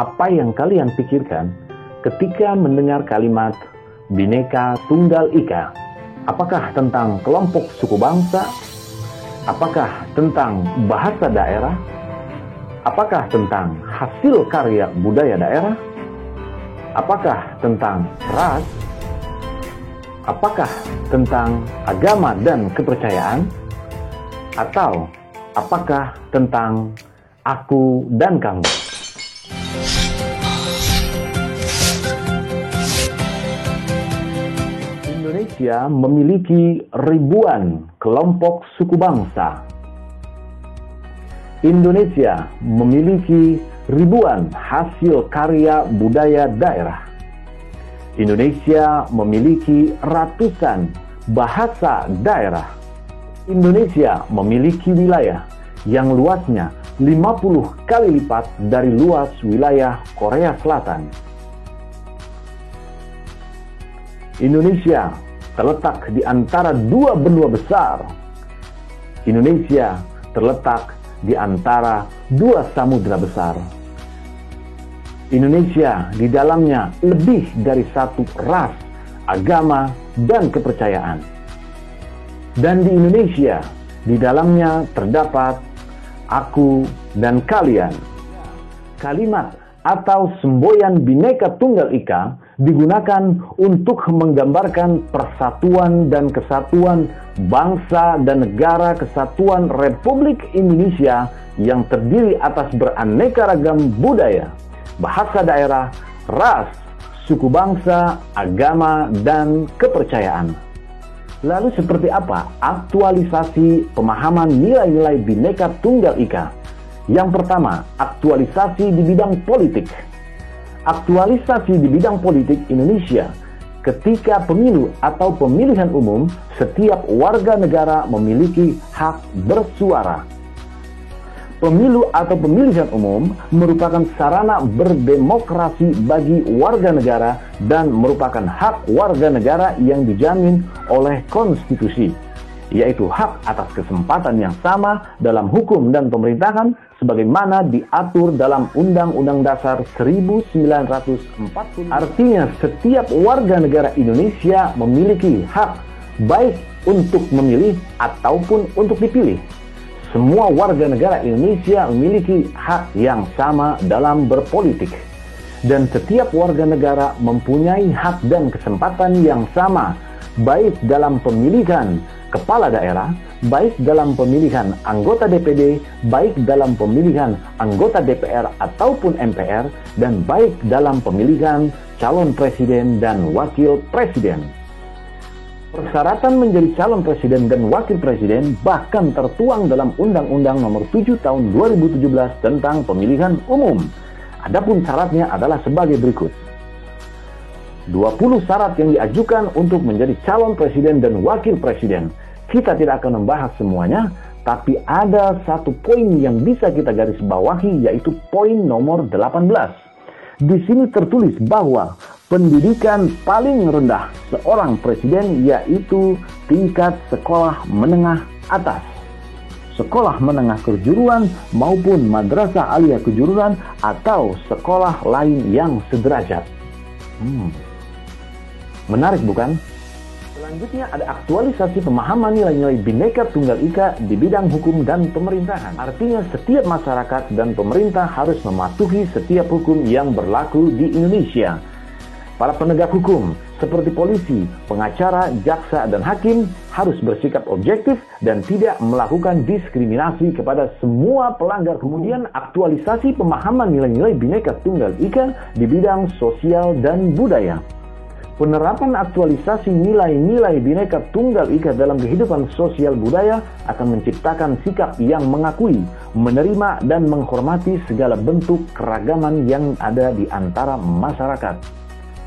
Apa yang kalian pikirkan ketika mendengar kalimat Bhinneka Tunggal Ika? Apakah tentang kelompok suku bangsa? Apakah tentang bahasa daerah? Apakah tentang hasil karya budaya daerah? Apakah tentang ras? Apakah tentang agama dan kepercayaan? Atau apakah tentang aku dan kamu? Indonesia memiliki ribuan kelompok suku bangsa. Indonesia memiliki ribuan hasil karya budaya daerah. Indonesia memiliki ratusan bahasa daerah. Indonesia memiliki wilayah yang luasnya 50 kali lipat dari luas wilayah Korea Selatan. Indonesia terletak di antara dua benua besar. Indonesia terletak di antara dua samudra besar. Indonesia di dalamnya lebih dari satu ras, agama, dan kepercayaan. Dan di Indonesia di dalamnya terdapat aku dan kalian. Kalimat atau semboyan Bhinneka Tunggal Ika digunakan untuk menggambarkan persatuan dan kesatuan bangsa dan negara kesatuan Republik Indonesia yang terdiri atas beraneka ragam budaya, bahasa daerah, ras, suku bangsa, agama, dan kepercayaan. Lalu seperti apa aktualisasi pemahaman nilai-nilai Bhinneka Tunggal Ika? Yang pertama, aktualisasi di bidang politik. Aktualisasi di bidang politik Indonesia. Ketika pemilu atau pemilihan umum, setiap warga negara memiliki hak bersuara. Pemilu atau pemilihan umum merupakan sarana berdemokrasi bagi warga negara dan merupakan hak warga negara yang dijamin oleh konstitusi, yaitu hak atas kesempatan yang sama dalam hukum dan pemerintahan sebagaimana diatur dalam Undang-Undang Dasar 1945. Artinya setiap warga negara Indonesia memiliki hak baik untuk memilih ataupun untuk dipilih. Semua warga negara Indonesia memiliki hak yang sama dalam berpolitik. Dan setiap warga negara mempunyai hak dan kesempatan yang sama baik dalam pemilihan kepala daerah, baik dalam pemilihan anggota DPD, baik dalam pemilihan anggota DPR ataupun MPR, dan baik dalam pemilihan calon presiden dan wakil presiden. Persyaratan menjadi calon presiden dan wakil presiden bahkan tertuang dalam Undang-Undang Nomor 7 Tahun 2017 tentang Pemilihan Umum. Adapun syaratnya adalah sebagai berikut. 20 syarat yang diajukan untuk menjadi calon presiden dan wakil presiden. Kita tidak akan membahas semuanya, tapi ada satu poin yang bisa kita garis bawahi, yaitu poin nomor 18. Di sini tertulis bahwa pendidikan paling rendah seorang presiden yaitu tingkat sekolah menengah atas, sekolah menengah kejuruan maupun madrasah aliyah kejuruan atau sekolah lain yang sederajat. Menarik bukan? Selanjutnya ada aktualisasi pemahaman nilai-nilai Bhinneka Tunggal Ika di bidang hukum dan pemerintahan. Artinya setiap masyarakat dan pemerintah harus mematuhi setiap hukum yang berlaku di Indonesia. Para penegak hukum seperti polisi, pengacara, jaksa, dan hakim harus bersikap objektif dan tidak melakukan diskriminasi kepada semua pelanggar. Kemudian aktualisasi pemahaman nilai-nilai Bhinneka Tunggal Ika di bidang sosial dan budaya. Penerapan aktualisasi nilai-nilai Bhinneka Tunggal Ika dalam kehidupan sosial budaya akan menciptakan sikap yang mengakui, menerima, dan menghormati segala bentuk keragaman yang ada di antara masyarakat.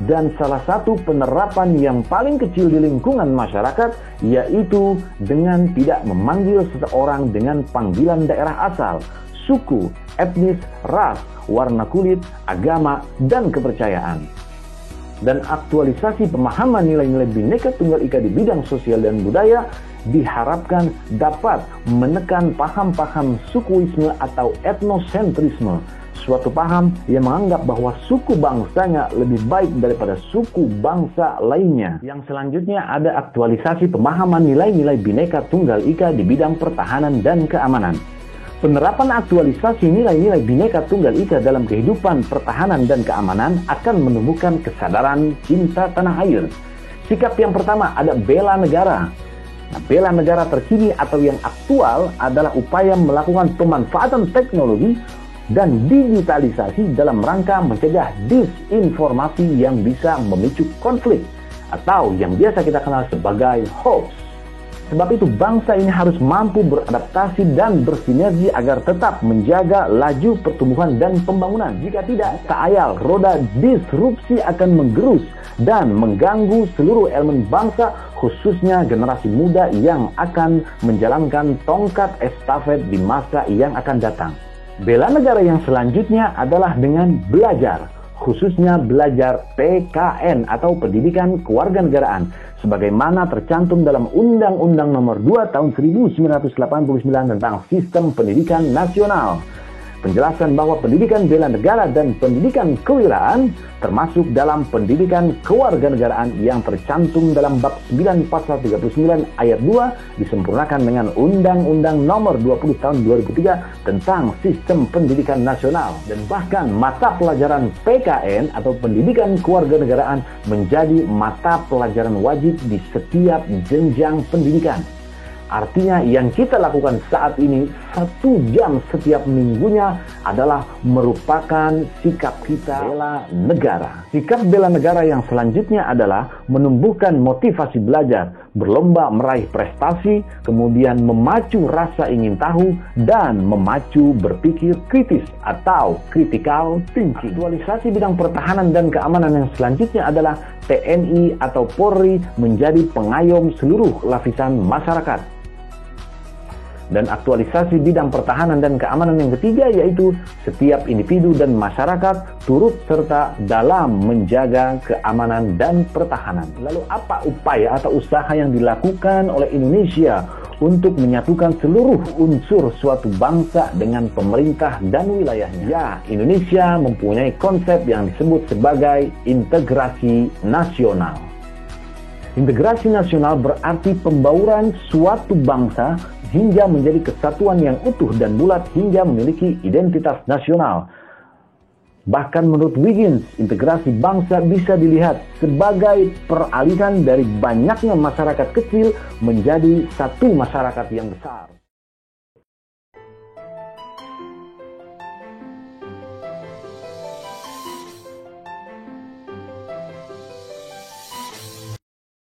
Dan salah satu penerapan yang paling kecil di lingkungan masyarakat yaitu dengan tidak memanggil seseorang dengan panggilan daerah asal, suku, etnis, ras, warna kulit, agama, dan kepercayaan. Dan aktualisasi pemahaman nilai-nilai Bhinneka Tunggal Ika di bidang sosial dan budaya diharapkan dapat menekan paham-paham sukuisme atau etnosentrisme suatu paham yang menganggap bahwa suku bangsanya lebih baik daripada suku bangsa lainnya. Yang selanjutnya ada aktualisasi pemahaman nilai-nilai Bhinneka Tunggal Ika di bidang pertahanan dan keamanan. Penerapan aktualisasi nilai-nilai Bhinneka Tunggal Ika dalam kehidupan pertahanan dan keamanan akan menumbuhkan kesadaran cinta tanah air. Sikap yang pertama ada bela negara. Nah, bela negara terkini atau yang aktual adalah upaya melakukan pemanfaatan teknologi dan digitalisasi dalam rangka mencegah disinformasi yang bisa memicu konflik atau yang biasa kita kenal sebagai hoax. Sebab itu bangsa ini harus mampu beradaptasi dan bersinergi agar tetap menjaga laju pertumbuhan dan pembangunan. Jika tidak, tak ayal roda disrupsi akan menggerus dan mengganggu seluruh elemen bangsa, khususnya generasi muda yang akan menjalankan tongkat estafet di masa yang akan datang. Bela negara yang selanjutnya adalah dengan belajar, khususnya belajar PKN atau Pendidikan Kewarganegaraan, sebagaimana tercantum dalam Undang-Undang Nomor 2 Tahun 1989 tentang Sistem Pendidikan Nasional. Penjelasan bahwa pendidikan bela negara dan pendidikan kewirausahaan termasuk dalam pendidikan kewarganegaraan yang tercantum dalam bab 9 pasal 39 ayat 2 disempurnakan dengan Undang-Undang Nomor 20 Tahun 2003 tentang Sistem Pendidikan Nasional, dan bahkan mata pelajaran PKN atau pendidikan kewarganegaraan menjadi mata pelajaran wajib di setiap jenjang pendidikan. Artinya yang kita lakukan saat ini 1 jam setiap minggunya adalah merupakan sikap kita bela negara. Sikap bela negara yang selanjutnya adalah menumbuhkan motivasi belajar, berlomba meraih prestasi, kemudian memacu rasa ingin tahu, dan memacu berpikir kritis atau critical thinking. Aktualisasi bidang pertahanan dan keamanan yang selanjutnya adalah TNI atau Polri menjadi pengayom seluruh lapisan masyarakat. Dan aktualisasi bidang pertahanan dan keamanan yang ketiga yaitu setiap individu dan masyarakat turut serta dalam menjaga keamanan dan pertahanan. Lalu apa upaya atau usaha yang dilakukan oleh Indonesia untuk menyatukan seluruh unsur suatu bangsa dengan pemerintah dan wilayahnya? Ya, Indonesia mempunyai konsep yang disebut sebagai integrasi nasional. Integrasi nasional berarti pembauran suatu bangsa hingga menjadi kesatuan yang utuh dan bulat hingga memiliki identitas nasional. Bahkan menurut Wiggins, integrasi bangsa bisa dilihat sebagai peralihan dari banyaknya masyarakat kecil menjadi satu masyarakat yang besar.